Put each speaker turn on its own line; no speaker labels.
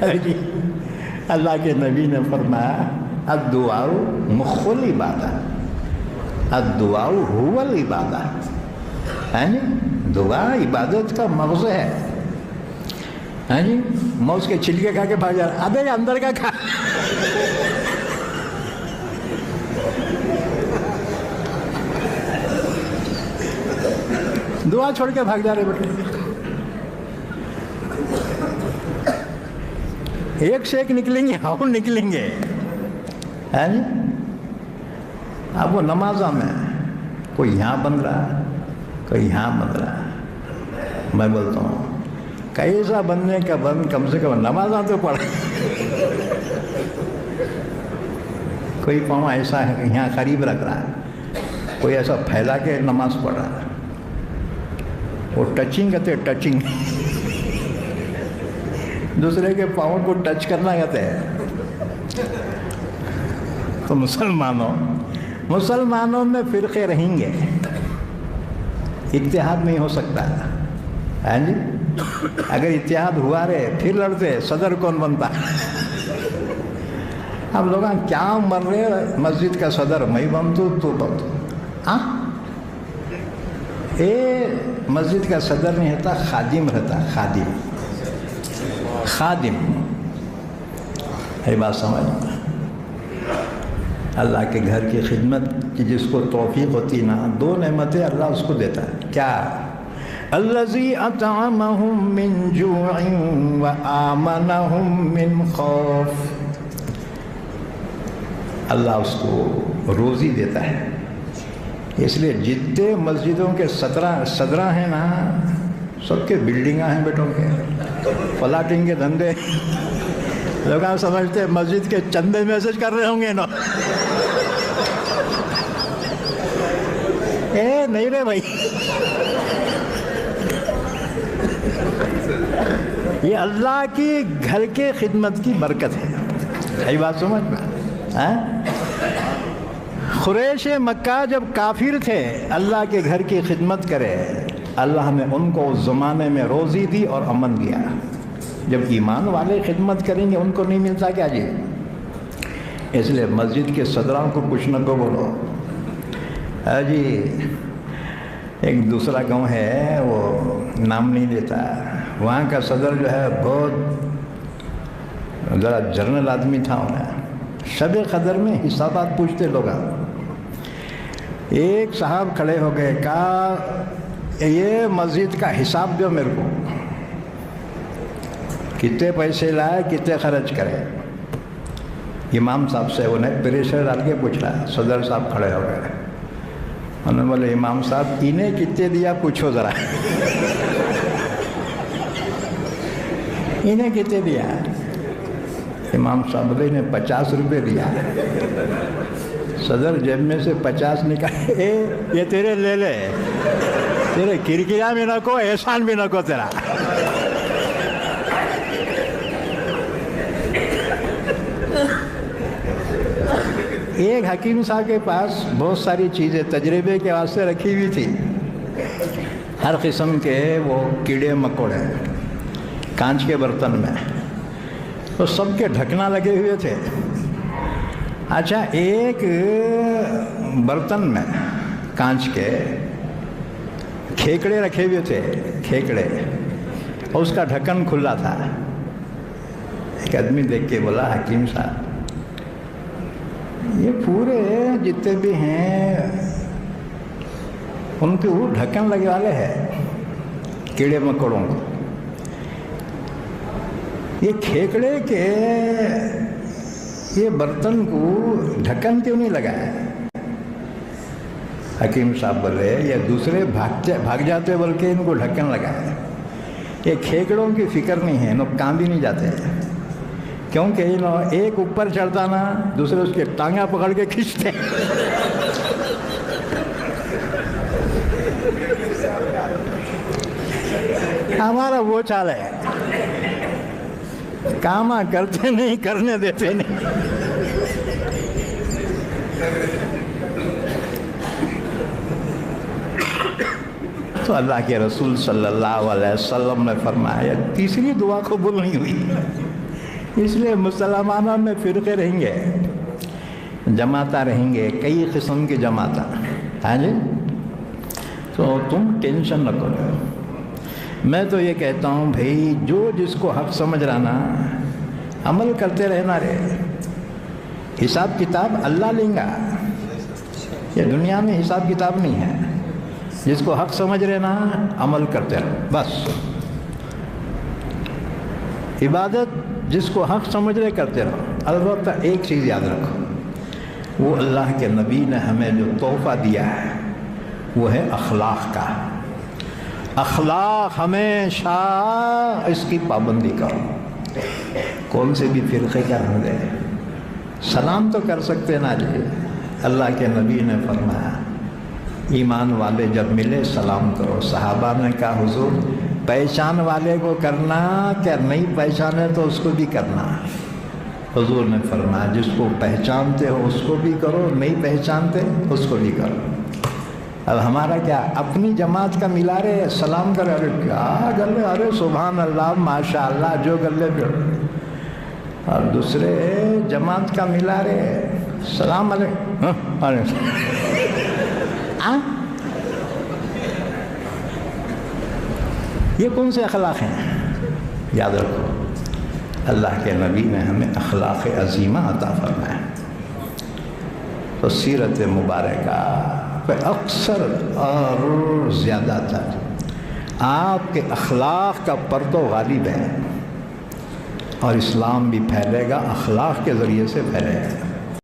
جی اللہ کے نبی نے فرمایا الدعاء مخ العبادہ، الدعاء هو العبادہ، یعنی دعا عبادت کا مغز ہے. ہاں جی موز کے چھلکے کھا کے بھاگ جا رہا، ابے اندر کا کھا. دعا چھوڑ کے بھاگ جا رہے بیٹے. ایک سے ایک نکلیں گے، اور نکلیں گے. ہے جی اب وہ نمازوں میں کوئی یہاں بن رہا، کوئی یہاں بن رہا. میں بولتا ہوں کیسا بننے کا بن، کم سے کم نمازاں تو پڑھ. کوئی پاؤں ایسا ہے یہاں قریب رکھ رہا ہے، کوئی ایسا پھیلا کے نماز پڑھ رہا ہے. وہ ٹچنگ کہتے ہیں، ٹچنگ دوسرے کے پاؤں کو ٹچ کرنا کہتے ہیں. تو مسلمانوں میں فرقے رہیں گے، اتحاد نہیں ہو سکتا. ہاں جی اگر اتحاد ہوا رہے پھر لڑتے، صدر کون بنتا؟ اب لوگ کیا مر رہے، مسجد کا صدر میں بنتو تو بنتو. ہاں مسجد کا صدر نہیں رہتا، خادم رہتا. خادم ہے بات سمجھ. اللہ کے گھر کی خدمت کی جس کو توفیق ہوتی نا، دو نعمتیں اللہ اس کو دیتا ہے. کیا؟ الذی اطعمہم من جوع وآمنہم من خوف. اللہ اس کو روزی دیتا ہے. اس لیے جتنے مسجدوں کے صدراں ہیں نا، سب کے بلڈنگاں ہیں بیٹوں کے، پلاٹنگ کے دھندے. لوگ سمجھتے مسجد کے چندے میسج کر رہے ہوں گے نا. نہیں رہے بھائی، یہ اللہ کی گھر کے خدمت کی برکت ہے. یہی بات سمجھ میں. قریش مکہ جب کافر تھے، اللہ کے گھر کی خدمت کرے، اللہ نے ان کو اس زمانے میں روزی دی اور امن دیا. جب ایمان والے خدمت کریں گے ان کو نہیں ملتا کیا جی؟ اس لیے مسجد کے صدراں کو کچھ نہ کو بولو. جی ایک دوسرا گاؤں ہے، وہ نام نہیں لیتا، وہاں کا صدر جو ہے بہت ذرا جرنل آدمی تھا. انہیں شب قدر میں حسابات پوچھتے لوگ. ایک صاحب کھڑے ہو گئے، کہا یہ مسجد کا حساب دو میرے کو، کتنے پیسے لائے، کتنے خرچ کرے. امام صاحب سے انہیں پریشر ڈال کے پوچھ رہا. صدر صاحب کھڑے ہو گئے، انہوں نے بولے امام صاحب انہیں کتنے دیا پوچھو ذرا. انہیں کتنے دیا؟ امام صاحب بولے انہیں 50 روپے دیا. صدر جیب میں سے 50 نکالے، یہ تیرے لے لے، تیرے کرکرا بھی نہ کو، احسان بھی نہ کو تیرا. ایک حکیم صاحب کے پاس بہت ساری چیزیں تجربے کے واسطے رکھی ہوئی تھی، ہر قسم کے وہ کیڑے مکوڑے کانچ کے برتن میں، تو سب کے ڈھکنا لگے ہوئے تھے. اچھا ایک برتن میں کانچ کے کھیکڑے رکھے ہوئے تھے، کھیکڑے، اور اس کا ڈھکن کھلا تھا. ایک آدمی دیکھ کے بولا حکیم صاحب یہ پورے جتنے بھی ہیں ان کے وہ ڈھکن لگے والے ہیں کیڑے مکوڑوں کو، یہ کھیکڑے کے یہ برتن کو ڈھکن کیوں نہیں لگایا؟ حکیم صاحب بولے یہ دوسرے بھاگ جاتے بلکہ ان کو ڈھکن لگایا. یہ کھیکڑوں کی فکر نہیں ہے، انہوں کام بھی نہیں جاتے، کیونکہ انہوں ایک اوپر چڑھتا نا، دوسرے اس کے ٹانگا پکڑ کے کھینچتے. ہمارا وہ چال ہے، کاما کرتے نہیں، کرنے دیتے نہیں. تو اللہ کے رسول صلی اللہ علیہ وسلم نے فرمایا تیسری دعا قبول نہیں ہوئی. اس لیے مسلمانوں میں فرقے رہیں گے، جماعتیں رہیں گے، کئی قسم کی جماعتیں، ہاں جی. تو تم ٹینشن نہ کرو. میں تو یہ کہتا ہوں بھائی جو جس کو حق سمجھ رہا نا عمل کرتے رہنا رہے. حساب کتاب اللہ لیں گا، یہ دنیا میں حساب کتاب نہیں ہے. جس کو حق سمجھ رہے نا عمل کرتے رہو بس. عبادت جس کو حق سمجھ رہے کرتے رہو. البتہ ایک چیز یاد رکھو، وہ اللہ کے نبی نے ہمیں جو تحفہ دیا ہے وہ ہے اخلاق کا. اخلاق ہمیشہ اس کی پابندی کرو. کون سے بھی فرقے کا ہو گئے، سلام تو کر سکتے نا جی. اللہ کے نبی نے فرمایا ایمان والے جب ملے سلام کرو. صحابہ نے کہا حضور پہچان والے کو کرنا کیا نہیں پہچانے تو اس کو بھی کرنا. حضور نے فرمایا جس کو پہچانتے ہو اس کو بھی کرو، نہیں پہچانتے اس کو بھی کرو. اب ہمارا کیا اپنی جماعت کا ملا رہے سلام کرے، ارے کیا کر رہے، ارے سبحان اللہ ماشاء اللہ جو کر لے پھر. اور دوسرے جماعت کا ملا رہے سلام علیکم، یہ کون سے اخلاق ہیں؟ یاد رکھو اللہ کے نبی نے ہمیں اخلاق عظیمہ عطا فرمایا. تو سیرت مبارکہ پہ اکثر اور زیادہ تر آپ کے اخلاق کا پردہ غالب ہے، اور اسلام بھی پھیلے گا اخلاق کے ذریعے سے پھیلے گا.